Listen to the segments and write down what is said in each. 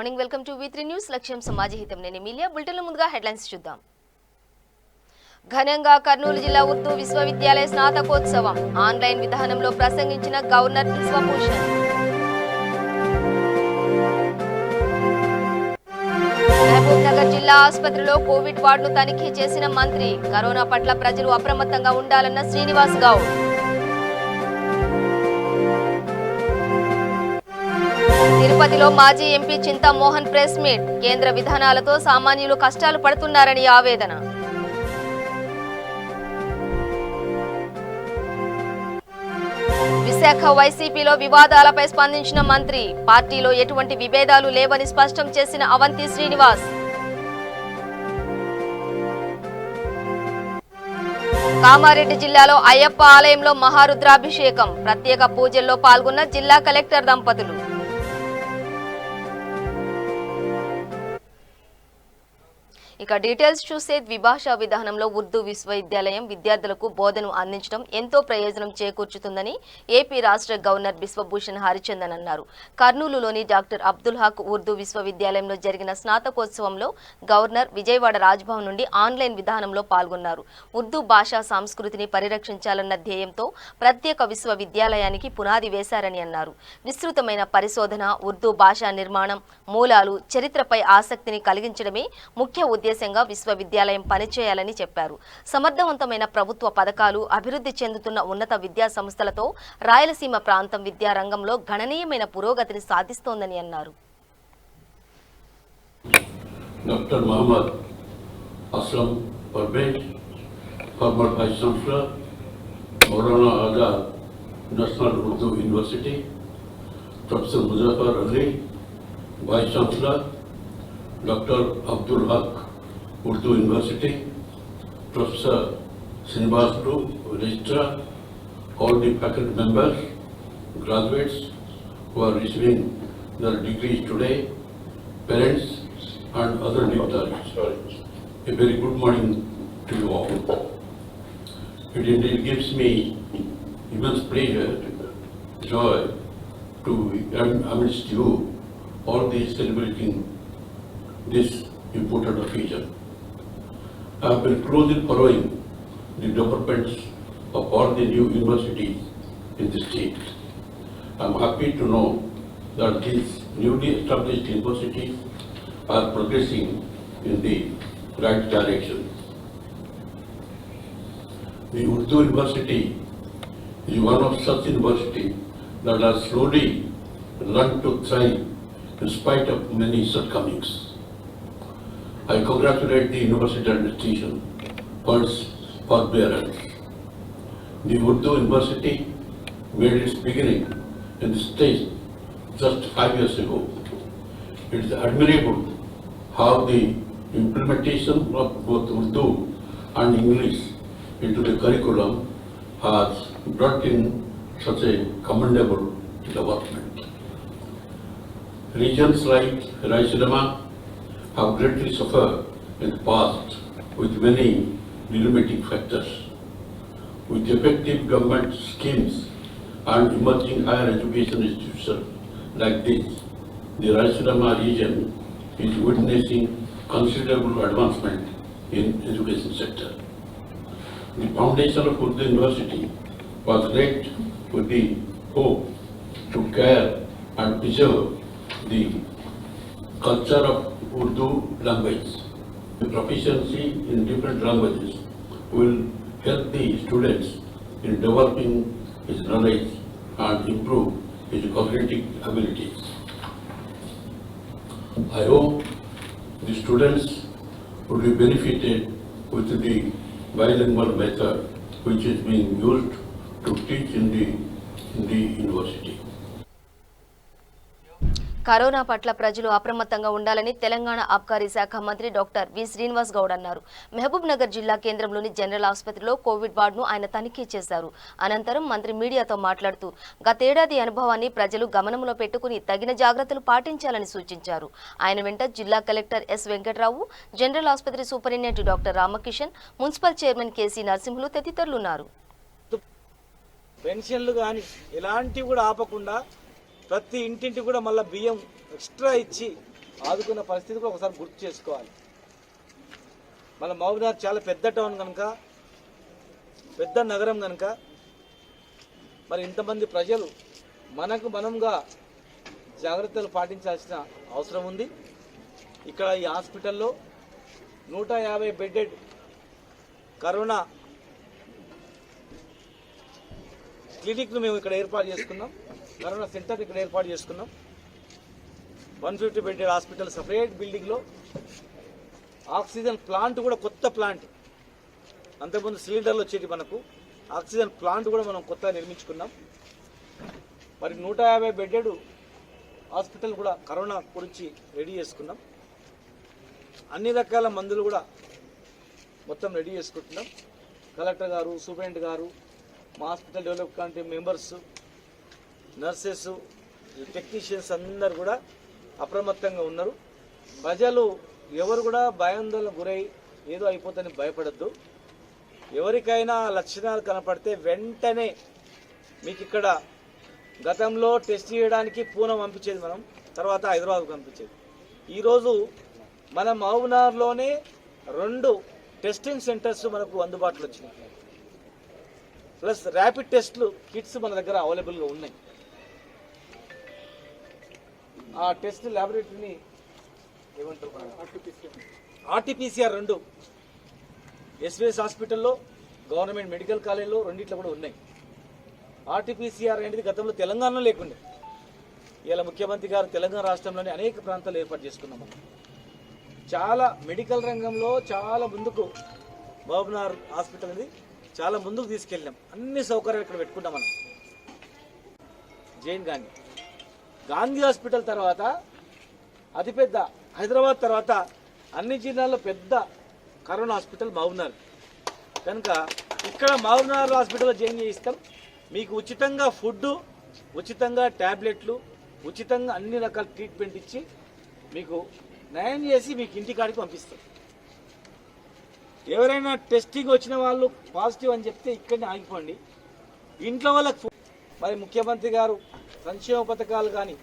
Morning welcome to V3 news లక్ష్యం సమాజహితం నేను Emilia బులెటిన్ల ముందుగా హెడ్లైన్స్ చూద్దాం. ఘనంగా కర్నూలు జిల్లా ఉర్దూ విశ్వవిద్యాలయ స్నాతకోత్సవం ఆన్లైన్ విధానంలో ప్రసంగించిన గవర్నర్ బిశ్వభూషణ్. మహబూబ్ నగర్ జిల్లా ఆసుపత్రిలో కోవిడ్ వార్డును తనిఖీ చేసిన మంత్రి. కరోనా పట్ల ప్రజలు అప్రమత్తంగా ఉండాలన్న శ్రీనివాస్ గౌడ్. తిరుపతిలో మాజీ ఎంపీ చింతామోహన్ ప్రెస్ మీట్. కేంద్ర విధానాలతో సామాన్యులు కష్టాలు పడుతున్నారని ఆవేదన. విశాఖ వైసీపీలో వివాదాలపై స్పందించిన మంత్రి. పార్టీలో ఎటువంటి విభేదాలు లేవని స్పష్టం చేసిన అవంతి శ్రీనివాస్. కామారెడ్డి జిల్లాలో అయ్యప్ప ఆలయంలో మహారుద్రాభిషేకం. ప్రత్యేక పూజల్లో పాల్గొన్న జిల్లా కలెక్టర్ దంపతులు. ఇక డీటెయిల్స్ చూస్తే ద్విభాషా విధానంలో ఉర్దూ విశ్వవిద్యాలయం విద్యార్థులకు బోధను అందించడం ఎంతో ప్రయోజనం చేకూర్చుతుందని ఏపీ రాష్ట్ర గవర్నర్ బిశ్వభూషణ్ హరిచందన్ అన్నారు. కర్నూలులోని డాక్టర్ అబ్దుల్ హక్ ఉర్దూ విశ్వవిద్యాలయంలో జరిగిన స్నాతకోత్సవంలో గవర్నర్ విజయవాడ రాజ్భవన్ నుండి ఆన్లైన్ విధానంలో పాల్గొన్నారు. ఉర్దూ భాషా సంస్కృతిని పరిరక్షించాలన్న ధ్యేయంతో ప్రత్యేక విశ్వవిద్యాలయానికి పునాది వేశారని అన్నారు. విస్తృతమైన పరిశోధన, ఉర్దూ భాషా నిర్మాణం, మూలాలు, చరిత్రపై ఆసక్తిని కలిగించడమే ముఖ్య ఉద్దేశంగా విశ్వవిద్యాలయం పనిచేయాలని చెప్పారు. సమర్థవంతమైన ప్రభుత్వ పథకాలు, అభివృద్ధి చెందుతున్న ఉన్నత విద్యా సంస్థలతో రాయలసీమ ప్రాంతం విద్యా రంగంలో గణనీయమైన పురోగతిని సాధిస్తోందని అన్నారు. Doctor Mohammed Aslam Parvez, former vice chancellor, Maulana Azad national Urdu university, professor Muzaffar Ali, vice chancellor, doctor Abdul Haq Urdu University, Professor Srinivaslu, Registrar, all the faculty members, graduates who are receiving their degrees today, parents and other dignitaries. A very good morning to you all. It indeed gives me immense pleasure, joy to amidst you all these celebrating this important occasion. I have been closely following the developments of all the new universities in the state. I am happy to know that these newly established universities are progressing in the right direction. The Urdu University is one of such universities that has slowly learned to thrive in spite of many shortcomings. I congratulate the university administration for its forbearance. The Urdu University made its beginning in the state just 5 years ago. It is admirable how the implementation of both Urdu and English into the curriculum has brought in such a commendable development. Regions like Raisudama have greatly suffered in the past with many limiting factors. With effective government schemes and emerging higher education institutions like this, the Raisudama region is witnessing considerable advancement in education sector. The foundation of Urdu University was laid with the hope to care and preserve the culture of Urdu language. The proficiency in different languages will help the students in developing his knowledge and improve his cognitive abilities. I hope the students will be benefited with the bilingual method which is being used to teach in the university. Corona పట్ల ప్రజలు అప్రమత్తంగా ఉండాలని తెలంగాణ ఆబ్కారీ శాఖ మంత్రి doctor V Srinivas Goud అన్నారు. మహబూబ్ నగర్ జిల్లా కేంద్రంలోని general ఆసుపత్రిలో కోవిడ్ వార్డును ఆయన తనిఖీ చేశారు. అనంతరం మంత్రి మీడియాతో మాట్లాడుతూ గతేడాది అనుభవాన్ని ప్రజలు గమనంలో పెట్టుకుని తగిన జాగ్రత్తలు పాటించాలని సూచించారు. ఆయన వెంట జిల్లా కలెక్టర్ ఎస్ వెంకట్రావు, జనరల్ ఆసుపత్రి superintendent doctor Ramakishan, municipal chairman KC Narasimhulu తదితరులు ఉన్నారు. పెన్షన్లు కానీ ఇలాంటివి కూడా ఆపకుండా ప్రతి ఇంటింటి కూడా మళ్ళీ బియ్యం ఎక్స్ట్రా ఇచ్చి ఆదుకున్న పరిస్థితి కూడా ఒకసారి గుర్తు చేసుకోవాలి. మన మహబూబ్నగర్ చాలా పెద్ద టౌన్ కనుక, పెద్ద నగరం కనుక మరి ఇంతమంది ప్రజలు మనంగా జాగ్రత్తలు పాటించాల్సిన అవసరం ఉంది. ఇక్కడ ఈ హాస్పిటల్లో 150 బెడెడ్ కరోనా క్లినిక్ను మేము ఇక్కడ ఏర్పాటు చేసుకున్నాం. కరోనా సెంటర్ ఇక్కడ ఏర్పాటు చేసుకున్నాం. 150 బెడెడ్ హాస్పిటల్ సపరేట్ బిల్డింగ్లో ఆక్సిజన్ ప్లాంట్ కూడా కొత్త ప్లాంట్, అంతకుముందు సిలిండర్లు వచ్చేటి మనకు ఆక్సిజన్ ప్లాంట్ కూడా మనం కొత్తగా నిర్మించుకున్నాం. మరి 150 బెడెడ్ హాస్పిటల్ కూడా కరోనా గురించి రెడీ చేసుకున్నాం. అన్ని రకాల మందులు కూడా మొత్తం రెడీ చేసుకుంటున్నాం. కలెక్టర్ గారు, సూపరింటెండెంట్ గారు, మా hospital develop committee members, nurses, technicians అందరు కూడా అప్రమత్తంగా ఉన్నారు. ప్రజలు ఎవరు కూడా భయాందోళన గురై ఏదో అయిపోతుందని భయపడద్దు. ఎవరికైనా లక్షణాలు కనపడితే వెంటనే మీకు ఇక్కడ గతంలో టెస్ట్ చేయడానికి పూణె పంపించేది, మనం తర్వాత హైదరాబాద్కు పంపించేది. ఈరోజు మన మహబూబ్నగర్లోనే 2 టెస్టింగ్ సెంటర్స్ మనకు అందుబాటులో వచ్చినాయి. ప్లస్ ర్యాపిడ్ టెస్ట్లు కిట్స్ మన దగ్గర అవైలబుల్గా ఉన్నాయి. ఆ టెస్ట్ ల్యాబొరేటరీని ఏమంటారు, ఆర్టీపీసీఆర్ 2 ఎస్వీఎస్ హాస్పిటల్లో, గవర్నమెంట్ మెడికల్ కాలేజ్లో రెండిట్లో కూడా ఉన్నాయి. ఆర్టీపీసీఆర్ అనేది గతంలో తెలంగాణలో లేకుండే, ఇలా ముఖ్యమంత్రి గారు తెలంగాణ రాష్ట్రంలోని అనేక ప్రాంతాలు ఏర్పాటు చేసుకున్నాం. చాలా మెడికల్ రంగంలో చాలా ముందుకు మహబూబ్నగర్ హాస్పిటల్ అనేది చాలా ముందుకు తీసుకెళ్ళాం. అన్ని సౌకర్యాలు ఇక్కడ పెట్టుకుంటాం మనం. జైన్ గాంధీ హాస్పిటల్ తర్వాత అతిపెద్ద, హైదరాబాద్ తర్వాత అన్ని జిల్లాల్లో పెద్ద కరోనా హాస్పిటల్ మహబూబ్నగర్ కనుక ఇక్కడ మహబూబ్నగర్ హాస్పిటల్లో జాయిన్ చేయిస్తాం. మీకు ఉచితంగా ఫుడ్, ఉచితంగా ట్యాబ్లెట్లు, ఉచితంగా అన్ని రకాల ట్రీట్మెంట్ ఇచ్చి మీకు నయం చేసి మీకు ఇంటికాడికి పంపిస్తాం. ఎవరైనా టెస్టింగ్ వచ్చిన వాళ్ళు పాజిటివ్ అని చెప్తే ఇక్కడనే ఆగిపోండి. ఇంట్లో వాళ్ళకి మరి ముఖ్యమంత్రి గారు సంక్షేమ పథకాలు కానీ,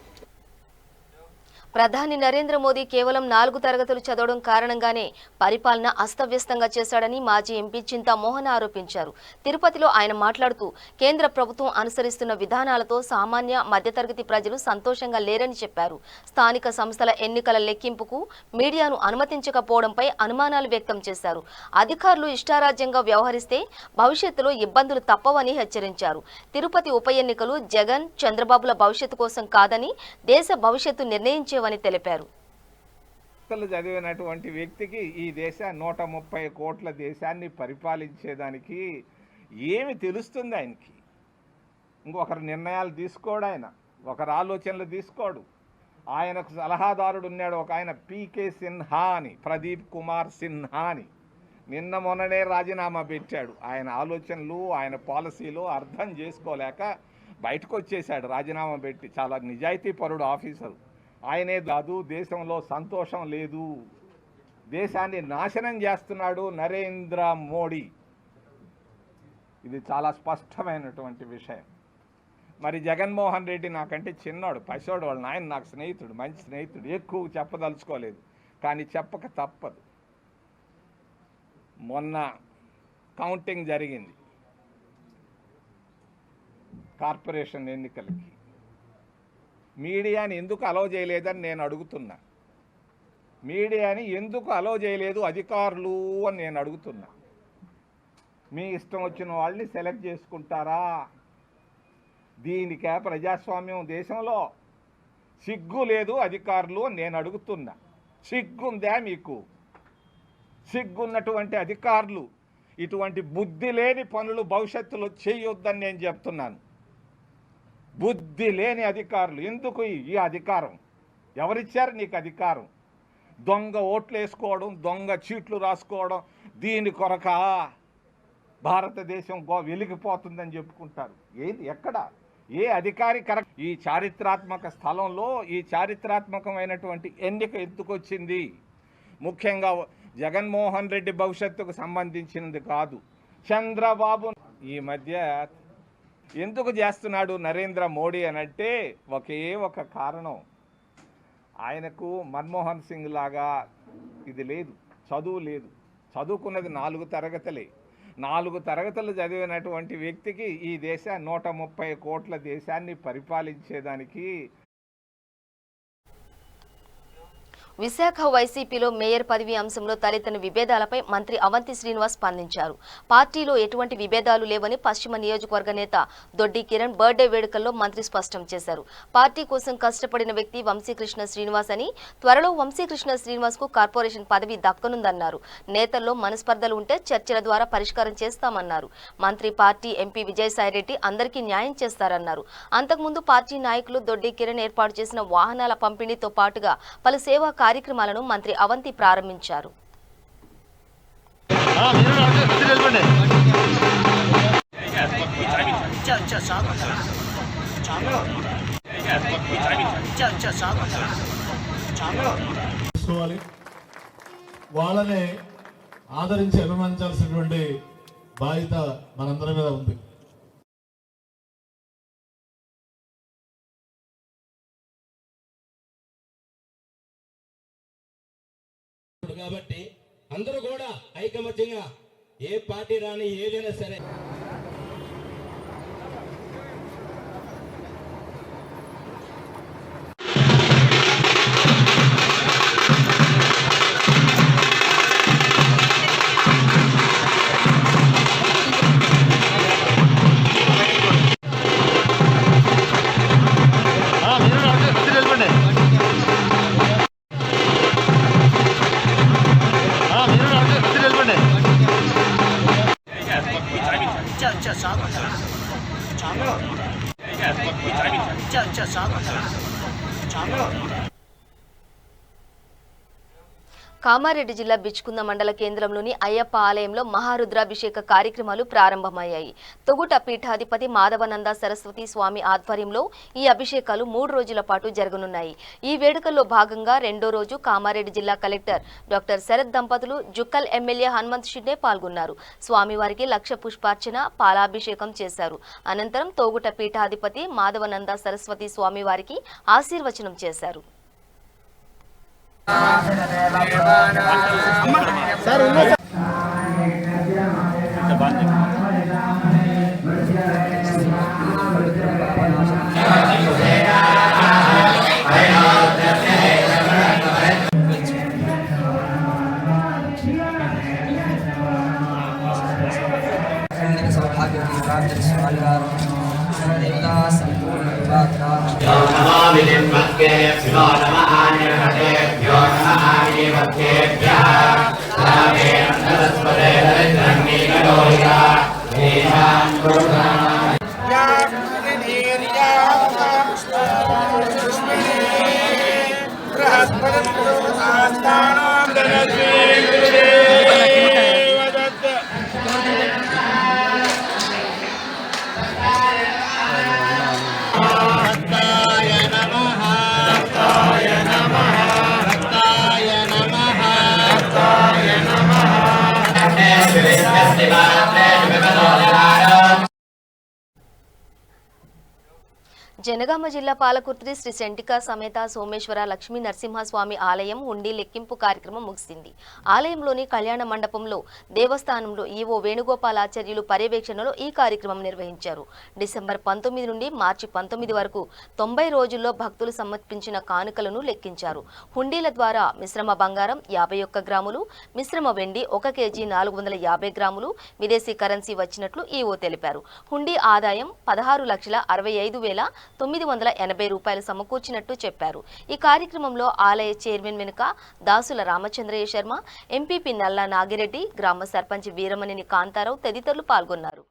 ప్రధాని నరేంద్ర మోదీ కేవలం 4 తరగతులు చదవడం కారణంగానే పరిపాలన అస్తవ్యస్తంగా చేశాడని మాజీ ఎంపీ చింతా మోహన్ ఆరోపించారు. తిరుపతిలో ఆయన మాట్లాడుతూ కేంద్ర ప్రభుత్వం అనుసరిస్తున్న విధానాలతో సామాన్య మధ్యతరగతి ప్రజలు సంతోషంగా లేరని చెప్పారు. స్థానిక సంస్థల ఎన్నికల లెక్కింపుకు మీడియాను అనుమతించకపోవడంపై అనుమానాలు వ్యక్తం చేశారు. అధికారులు ఇష్టారాజ్యంగా వ్యవహరిస్తే భవిష్యత్తులో ఇబ్బందులు తప్పవని హెచ్చరించారు. తిరుపతి ఉప ఎన్నికలు జగన్, చంద్రబాబుల భవిష్యత్తు కోసం కాదని దేశ భవిష్యత్తు నిర్ణయించే అని తెలిపారు. చదివినటువంటి వ్యక్తికి ఈ దేశ 130 కోట్ల దేశాన్ని పరిపాలించేదానికి ఏమి తెలుస్తుంది? ఆయనకి ఇంకొకరు నిర్ణయాలు తీసుకోడు, ఆయన ఒకరు ఆలోచనలు తీసుకోడు. ఆయనకు సలహాదారుడు ఉన్నాడు ఒక ఆయన, పీకే సిన్హా అని, ప్రదీప్ కుమార్ సిన్హా అని. నిన్న మొన్ననే రాజీనామా పెట్టాడు. ఆయన ఆలోచనలు, ఆయన పాలసీలు అర్థం చేసుకోలేక బయటకు వచ్చేసాడు రాజీనామా పెట్టి. చాలా నిజాయితీ పరుడు ఆఫీసరు. ఆయనే కాదు, దేశంలో సంతోషం లేదు, దేశాన్ని నాశనం చేస్తున్నాడు నరేంద్ర మోడీ. ఇది చాలా స్పష్టమైనటువంటి విషయం. మరి జగన్మోహన్ రెడ్డి నాకంటే చిన్నాడు, పసివాడు. వాళ్ళ నాయన నాకు స్నేహితుడు, మంచి స్నేహితుడు. ఎక్కువ చెప్పదలుచుకోలేదు, కానీ చెప్పక తప్పదు. మొన్న కౌంటింగ్ జరిగింది కార్పొరేషన్ ఎన్నికలకి. మీడియాని ఎందుకు అలౌ చేయలేదని నేను అడుగుతున్నా. మీడియాని ఎందుకు అలౌ చేయలేదు అధికారులు అని నేను అడుగుతున్నా. మీ ఇష్టం వచ్చిన వాళ్ళని సెలెక్ట్ చేసుకుంటారా? దీనికే ప్రజాస్వామ్యం దేశంలో? సిగ్గు లేదు అధికారులు అని నేను అడుగుతున్నా. సిగ్గుందా మీకు? సిగ్గున్నటువంటి అధికారులు ఇటువంటి బుద్ధి లేని పనులు భవిష్యత్తులో చేయొద్దని నేను చెప్తున్నాను. బుద్ధి లేని అధికారులు. ఎందుకు ఈ అధికారం? ఎవరిచ్చారు నీకు అధికారం? దొంగ ఓట్లు వేసుకోవడం, దొంగ చీట్లు రాసుకోవడం, దీని కొరక భారతదేశం వెలిగిపోతుందని చెప్పుకుంటారు. ఏది, ఎక్కడ, ఏ అధికారి కరెక్ట్? ఈ చారిత్రాత్మక స్థలంలో ఈ చారిత్రాత్మకమైనటువంటి ఎన్నిక ఎందుకొచ్చింది? ముఖ్యంగా జగన్మోహన్ రెడ్డి భవిష్యత్తుకు సంబంధించినది కాదు. చంద్రబాబు ఈ మధ్య ఎందుకు చేస్తున్నాడు నరేంద్ర మోడీ అనంటే ఒకే ఒక కారణం. ఆయనకు మన్మోహన్ సింగ్ లాగా ఇది లేదు, చదువు లేదు. చదువుకున్నది 4 తరగతులే. 4 తరగతులు చదివినటువంటి వ్యక్తికి ఈ 130 కోట్ల దేశాన్ని పరిపాలించేదానికి విశాఖ వైసీపీలో మేయర్ పదవి అంశంలో తలెత్తిన విభేదాలపై మంత్రి అవంతి శ్రీనివాస్ స్పందించారు. పార్టీలో ఎటువంటి విభేదాలు లేవని పశ్చిమ నియోజకవర్గ నేత దొడ్డి కిరణ్ బర్త్డే వేడుకల్లో మంత్రి స్పష్టం చేశారు. పార్టీ కోసం కష్టపడిన వ్యక్తి వంశీకృష్ణ శ్రీనివాస్ అని, త్వరలో వంశీకృష్ణ శ్రీనివాస్ కు కార్పొరేషన్ పదవి దక్కనుందన్నారు. నేతల్లో మనస్పర్ధలు ఉంటే చర్చల ద్వారా పరిష్కారం చేస్తామన్నారు. మంత్రి పార్టీ ఎంపీ విజయసాయిరెడ్డి అందరికీ న్యాయం చేస్తారన్నారు. అంతకుముందు పార్టీ నాయకులు దొడ్డి కిరణ్ ఏర్పాటు చేసిన వాహనాల పంపిణీతో పాటుగా పలు సేవా కార్యక్రమాలను మంత్రి అవంతి ప్రారంభించారు. వాళ్ళనే ఆదరించి అభిమానించాల్సినటువంటి బాధ్యత మనందరి మీద ఉంది. కాబట్టి అందరూ కూడా ఐకమత్యంగా ఏ పార్టీ రాని ఏదైనా సరే కామారెడ్డి జిల్లా బిచ్కుంద మండల కేంద్రంలోని అయ్యప్ప ఆలయంలో మహారుద్రాభిషేక కార్యక్రమాలు ప్రారంభమయ్యాయి. తొగుట పీఠాధిపతి మాధవనంద సరస్వతి స్వామి ఆధ్వర్యంలో ఈ అభిషేకాలు 3 రోజుల పాటు జరగనున్నాయి. ఈ వేడుకల్లో భాగంగా రెండో రోజు కామారెడ్డి జిల్లా కలెక్టర్ డాక్టర్ శరత్ దంపతులు, జుక్కల్ ఎమ్మెల్యే హనుమంత్ షిండే పాల్గొన్నారు. స్వామివారికి 1,00,000 పుష్పార్చన, పాలాభిషేకం చేశారు. అనంతరం తొగుట పీఠాధిపతి మాధవనంద సరస్వతి స్వామివారికి ఆశీర్వచనం చేశారు. జనగామ జిల్లా పాలకుర్తి శ్రీ సెంటికా సమేత సోమేశ్వర లక్ష్మీ నరసింహస్వామి ఆలయం హుండీ లెక్కింపు కార్యక్రమం ముగిసింది. ఆలయంలోని కళ్యాణ మండపంలో దేవస్థానంలో ఈవో వేణుగోపాలాచార్యులు పర్యవేక్షణలో ఈ కార్యక్రమం నిర్వహించారు. డిసెంబర్ 19 నుండి మార్చి 19 వరకు 90 రోజుల్లో భక్తులు సమర్పించిన కానుకలను లెక్కించారు. హుండీల ద్వారా మిశ్రమ బంగారం 51 గ్రాములు, మిశ్రమ వెండి 1 కేజీ 450 గ్రాములు, విదేశీ కరెన్సీ వచ్చినట్లు ఈవో తెలిపారు. హుండీ ఆదాయం 16,65,980 రూపాయలు సమకూర్చినట్టు చెప్పారు. ఈ కార్యక్రమంలో ఆలయ చైర్మన్ వెనుక దాసుల రామచంద్రయ్య శర్మ, ఎంపీపీ నల్లా నాగిరెడ్డి, గ్రామ సర్పంచ్ వీరమనేని కాంతారావు తదితరులు పాల్గొన్నారు.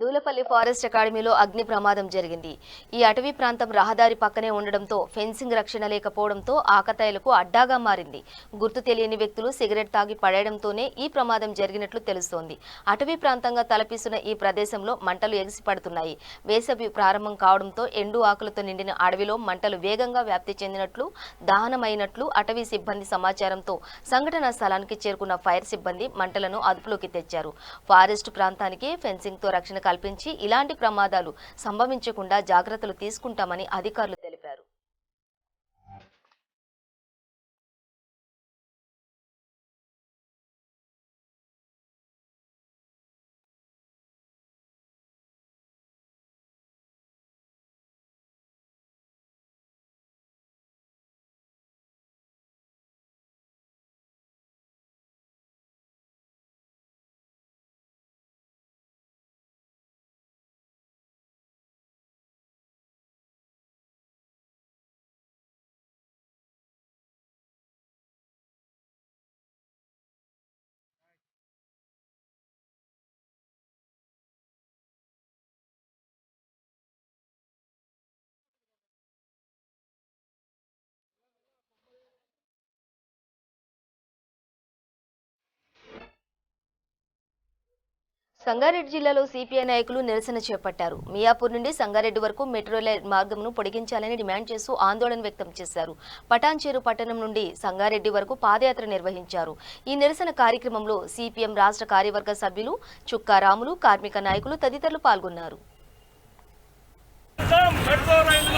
దూలపల్లి ఫారెస్ట్ అకాడమీలో అగ్ని ప్రమాదం జరిగింది. ఈ అటవీ ప్రాంతం రహదారి పక్కనే ఉండడంతో ఫెన్సింగ్ రక్షణ లేకపోవడంతో ఆకతాయిలకు అడ్డాగా మారింది. గుర్తు తెలియని వ్యక్తులు సిగరెట్ తాగి పడేయడంతోనే ఈ ప్రమాదం జరిగినట్లు తెలుస్తోంది. అటవీ ప్రాంతంగా తలపిస్తున్న ఈ ప్రదేశంలో మంటలు ఎగిసిపడుతున్నాయి. వేసవి ప్రారంభం కావడంతో ఎండు ఆకులతో నిండిన అడవిలో మంటలు వేగంగా వ్యాప్తి చెందినట్లు, దహనమైనట్లు అటవీ సిబ్బంది సమాచారంతో సంఘటనా స్థలానికి చేరుకున్న ఫైర్ సిబ్బంది మంటలను అదుపులోకి తెచ్చారు. ఫారెస్ట్ ప్రాంతానికి ఫెన్సింగ్ తో రక్షణ కల్పించి ఇలాంటి ప్రమాదాలు సంభవించకుండా జాగ్రత్తలు తీసుకుంటామని అధికారులు తెలిపారు. సంగారెడ్డి జిల్లాలో సిపిఐ నాయకులు నిరసన చేపట్టారు. మియాపూర్ నుండి సంగారెడ్డి వరకు మెట్రో రైల్ మార్గంను పొడిగించాలని డిమాండ్ చేస్తూ ఆందోళన వ్యక్తం చేశారు. పటాన్చేరు పట్టణం నుండి సంగారెడ్డి వరకు పాదయాత్ర నిర్వహించారు. ఈ నిరసన కార్యక్రమంలో సిపిఎం రాష్ట్ర కార్యవర్గ సభ్యులు చుక్కా రాములు, కార్మిక నాయకులు తదితరులు పాల్గొన్నారు. మెట్రో రైలు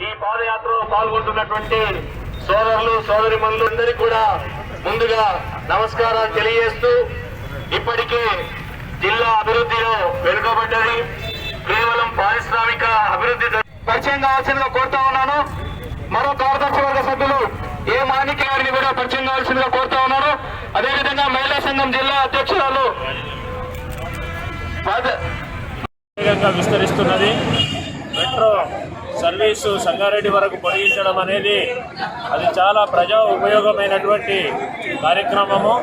ఈ పాదయాత్రలో పాల్గొంటున్నటువంటి సోదరులు సోదరిమణులు అందరికీ కూడా ముందుగా నమస్కారాలు తెలియజేస్తూ, ఇప్పటికే జిల్లా అభివృద్ధిలో వెనుకబడ్డది, కేవలం పారిశ్రామిక అభివృద్ధి పరిచయం కావాల్సిందిగా కోరుతా ఉన్నాను. మరో కార్యదర్శి వర్గ సభ్యులు ఏ మాణిక్య గారిని కూడా పరిచయం కావాల్సిందిగా కోరుతా ఉన్నాను. అదేవిధంగా మహిళా సంఘం జిల్లా అధ్యక్షురాలు విస్తరిస్తున్నది. మెట్రో సర్వీసు సంగారెడ్డి వరకు పొడిగించడం అనేది అది చాలా ప్రజా ఉపయోగమైనటువంటి కార్యక్రమము.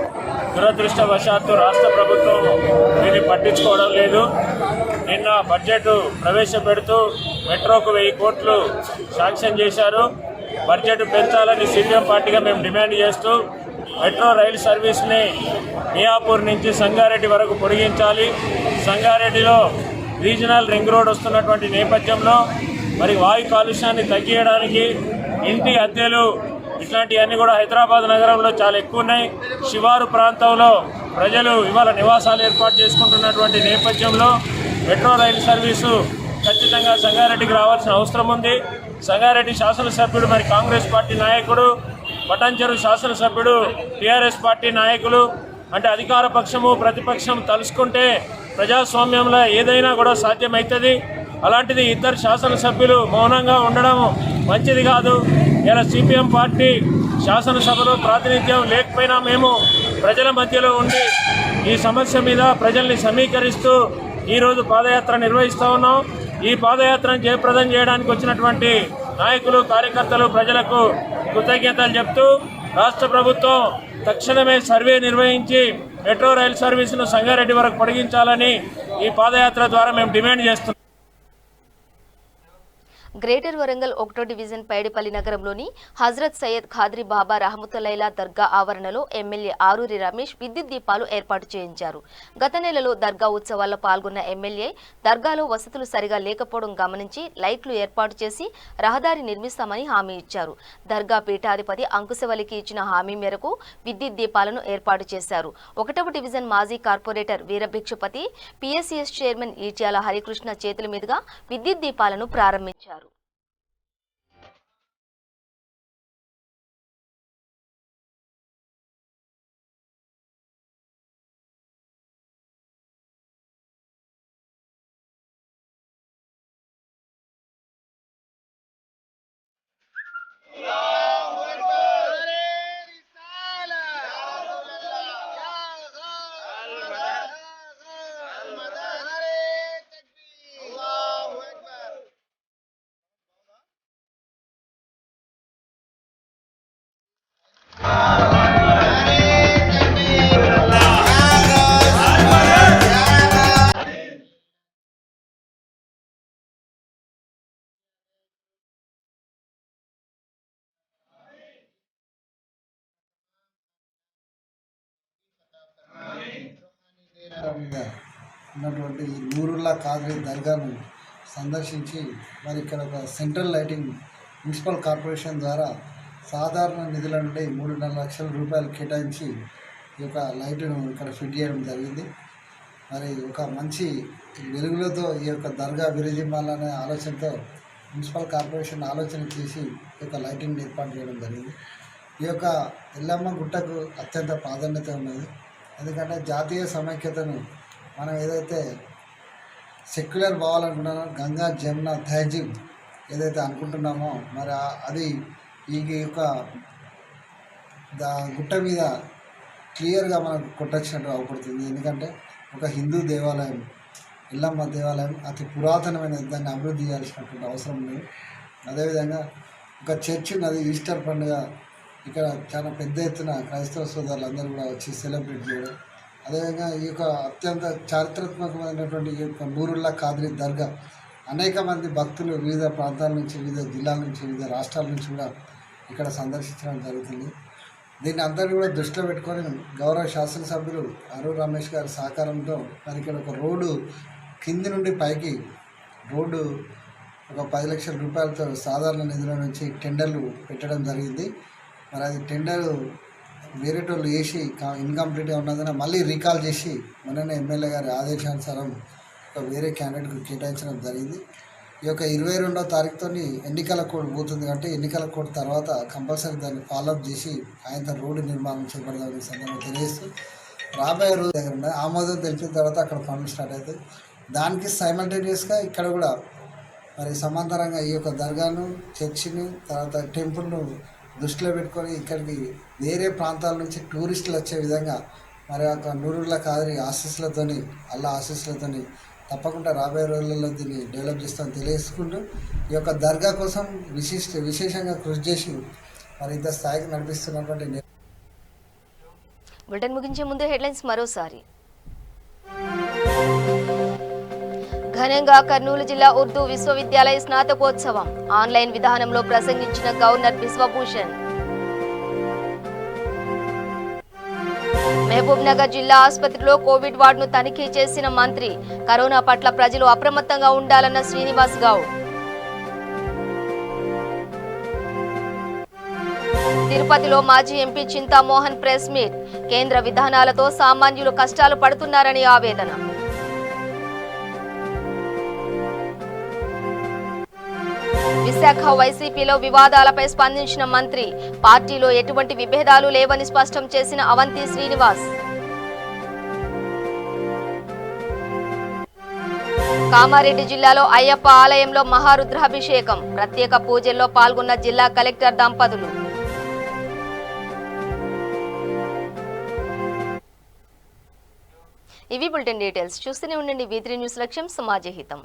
దురదృష్టవశాత్తు రాష్ట్ర ప్రభుత్వం దీన్ని పట్టించుకోవడం లేదు. నిన్న బడ్జెట్ ప్రవేశపెడుతూ మెట్రోకు 1000 కోట్లు శాంక్షన్ చేశారు. బడ్జెట్ పెంచాలని సిపిఎం పార్టీగా మేము డిమాండ్ చేస్తూ మెట్రో రైలు సర్వీస్ని మియాపూర్ నుంచి సంగారెడ్డి వరకు పొడిగించాలి. సంగారెడ్డిలో రీజనల్ రింగ్ రోడ్ వస్తున్నటువంటి నేపథ్యంలో మరి వాయు కాలుష్యాన్ని తగ్గించడానికి ఇంటి అద్దెలు ఇట్లాంటివన్నీ కూడా హైదరాబాద్ నగరంలో చాలా ఎక్కువ ఉన్నాయి. శివారు ప్రాంతంలో ప్రజలు ఇవాళ నివాసాలు ఏర్పాటు చేసుకుంటున్నటువంటి నేపథ్యంలో మెట్రో రైలు సర్వీసు ఖచ్చితంగా సంగారెడ్డికి రావాల్సిన అవసరం ఉంది. సంగారెడ్డి శాసనసభ్యుడు మరి కాంగ్రెస్ పార్టీ నాయకుడు, పటాన్చెరు శాసనసభ్యుడు టీఆర్ఎస్ పార్టీ నాయకులు, అంటే అధికార పక్షము ప్రతిపక్షం తలుసుకుంటే ప్రజాస్వామ్యంలో ఏదైనా కూడా సాధ్యమవుతుంది. అలాంటిది ఇద్దరు శాసనసభ్యులు మౌనంగా ఉండడం మంచిది కాదు. ఇలా సిపిఎం పార్టీ శాసనసభలో ప్రాతినిధ్యం లేకపోయినా మేము ప్రజల మధ్యలో ఉండి ఈ సమస్య మీద ప్రజల్ని సమీకరిస్తూ ఈరోజు పాదయాత్ర నిర్వహిస్తూ ఉన్నాం. ఈ పాదయాత్రను జయప్రదం చేయడానికి వచ్చినటువంటి నాయకులు, కార్యకర్తలు, ప్రజలకు కృతజ్ఞతలు చెప్తూ రాష్ట్ర ప్రభుత్వం తక్షణమే సర్వే నిర్వహించి మెట్రో రైలు సర్వీసును సంగారెడ్డి వరకు పొడిగించాలని ఈ పాదయాత్ర ద్వారా మేము డిమాండ్ చేస్తున్నాం. గ్రేటర్ వరంగల్ 1వ డివిజన్ పైడిపల్లి నగరంలోని హజరత్ సయ్యద్ ఖాద్రి బాబా రహమతుల్లైలా దర్గా ఆవరణలో ఎమ్మెల్యే ఆరూరి రమేష్ విద్యుత్ దీపాలు ఏర్పాటు చేయించారు. గత నెలలో దర్గా ఉత్సవాల్లో పాల్గొన్న ఎమ్మెల్యే దర్గాలో వసతులు సరిగా లేకపోవడం గమనించి లైట్లు ఏర్పాటు చేసి రహదారి నిర్మిస్తామని హామీ ఇచ్చారు. దర్గా పీఠాధిపతి అంకుశవలికి ఇచ్చిన హామీ మేరకు విద్యుత్ దీపాలను ఏర్పాటు చేశారు. 1వ డివిజన్ మాజీ కార్పొరేటర్ వీరభిక్షపతి, పిఎస్సిఎస్ చైర్మన్ ఈట్యాల హరికృష్ణ చేతుల మీదుగా విద్యుత్ దీపాలను ప్రారంభించారు. మీద ఉన్నటువంటి నూరుల్లా ఖాద్రి దర్గాను సందర్శించి మరి ఇక్కడ ఒక సెంట్రల్ లైటింగ్ మున్సిపల్ కార్పొరేషన్ ద్వారా సాధారణ నిధుల నుండి 3.5 లక్షల రూపాయలు కేటాయించి ఈ యొక్క లైటును ఇక్కడ ఫిట్ చేయడం జరిగింది. మరి ఒక మంచి వెలుగులతో ఈ యొక్క దర్గా విరజిమ్మాలనే ఆలోచనతో మున్సిపల్ కార్పొరేషన్ ఆలోచన చేసి ఈ యొక్క లైటింగ్ ఏర్పాటు చేయడం జరిగింది. ఈ యొక్క ఎల్లమ్మ గుట్టకు అత్యంత ప్రాధాన్యత ఉన్నది. ఎందుకంటే జాతీయ సమైక్యతను మనం ఏదైతే సెక్యులర్ పోవాలనుకుంటున్నామో గంగా జమున తహజీబ్ ఏదైతే అనుకుంటున్నామో మరి అది ఈ యొక్క గుట్ట మీద క్లియర్గా మనకు కొట్టొచ్చినట్టు అవపడుతుంది. ఎందుకంటే ఒక హిందూ దేవాలయం ఎల్లమ్మ దేవాలయం అతి పురాతనమైన దాన్ని అభివృద్ధి చేయాల్సినటువంటి అవసరం ఉంది. అదేవిధంగా ఒక చర్చ్ ఉన్నది. ఈస్టర్ పండుగ ఇక్కడ చాలా పెద్ద ఎత్తున క్రైస్తవ సోదరులు అందరూ కూడా వచ్చి సెలబ్రేట్ చేయడం. అదేవిధంగా ఈ యొక్క అత్యంత చారిత్రాత్మకమైనటువంటి ఈ యొక్క నూరుల్లా ఖాద్రి దర్గా అనేక మంది భక్తులు వివిధ ప్రాంతాల నుంచి, వివిధ జిల్లాల నుంచి, వివిధ రాష్ట్రాల నుంచి కూడా ఇక్కడ సందర్శించడం జరుగుతుంది. దీన్ని అందరినీ కూడా దృష్టిలో పెట్టుకొని గౌరవ శాసనసభ్యులు ఆరూరి రమేష్ గారి సహకారంతో మరి ఇక్కడ ఒక రోడ్డు కింది నుండి పైకి రోడ్డు ఒక 10 లక్షల రూపాయలతో సాధారణ నిధుల నుంచి టెండర్లు పెట్టడం జరిగింది. మరి అది టెండర్ వేరేటోళ్ళు వేసి ఇన్కంప్లీట్గా ఉన్నదని మళ్ళీ రీకాల్ చేసి మొన్ననే ఎమ్మెల్యే గారి ఆదేశానుసారం ఒక వేరే క్యాండిడేట్కు కేటాయించడం జరిగింది. ఈ యొక్క 22వ తారీఖుతో ఎన్నికల కోడ్ పోతుంది కాబట్టి ఎన్నికల కోడ్ తర్వాత కంపల్సరీ దాన్ని ఫాలోఅప్ చేసి ఆయన రోడ్డు నిర్మాణం చేపడదామని సందర్భంగా తెలియజేస్తూ రాబోయే రోజు దగ్గర ఉన్నాయి. ఆమోదం తెలిపిన తర్వాత అక్కడ పనులు స్టార్ట్ అవుతాయి. దానికి సైమల్టేనియస్గా ఇక్కడ కూడా మరి సమాంతరంగా ఈ యొక్క దర్గాను, చర్చిని, తర్వాత టెంపుల్ను దృష్టిలో పెట్టుకొని ఇక్కడికి వేరే ప్రాంతాల నుంచి టూరిస్టులు వచ్చే విధంగా మరి ఒక నూరుల్లా ఖాద్రి ఆశీస్సులతోని, అల్లా ఆశీస్సులతోని తప్పకుండా రాబోయే రోజులలో దీన్ని డెవలప్ చేస్తామని తెలియజేసుకుంటూ ఈ యొక్క దర్గా కోసం విశేషంగా కృషి చేసి మరి ఇంత స్థాయికి నడిపిస్తున్నటువంటి బులెటిన్ ముగించే ముందు హెడ్లైన్స్ మరోసారి. ఘనంగా కర్నూలు జిల్లా ఉర్దూ విశ్వవిద్యాలయ స్నాతకోత్సవం. ఆన్లైన్ విధానంలో ప్రసంగించిన గవర్నర్ బిశ్వభూషణ్. మహబూబ్ నగర్ జిల్లా ఆసుపత్రిలో కోవిడ్ వార్డును తనిఖీ చేసిన మంత్రి. కరోనా పట్ల ప్రజలు అప్రమత్తంగా ఉండాలన్న శ్రీనివాస్ గౌడ్. తిరుపతిలో మాజీ ఎంపీ చింతామోహన్ ప్రెస్ మీట్. కేంద్ర విధానాలతో సామాన్యులు కష్టాలు పడుతున్నారని ఆవేదన. విశాఖ వైసీపీలో వివాదాలపై స్పందించిన మంత్రి. పార్టీలో ఎటువంటి విభేదాలు లేవని స్పష్టం చేసిన అవంతి శ్రీనివాస్. కామారెడ్డి జిల్లాలో అయ్యప్ప ఆలయంలో మహారుద్రాభిషేకం. ప్రత్యేక పూజల్లో పాల్గొన్న జిల్లా కలెక్టర్ దంపతులు. ఇవి బులెటిన్ డీటెయిల్స్. చూస్తూనే ఉండండి V3 న్యూస్. లక్ష్యం సమాజహితం.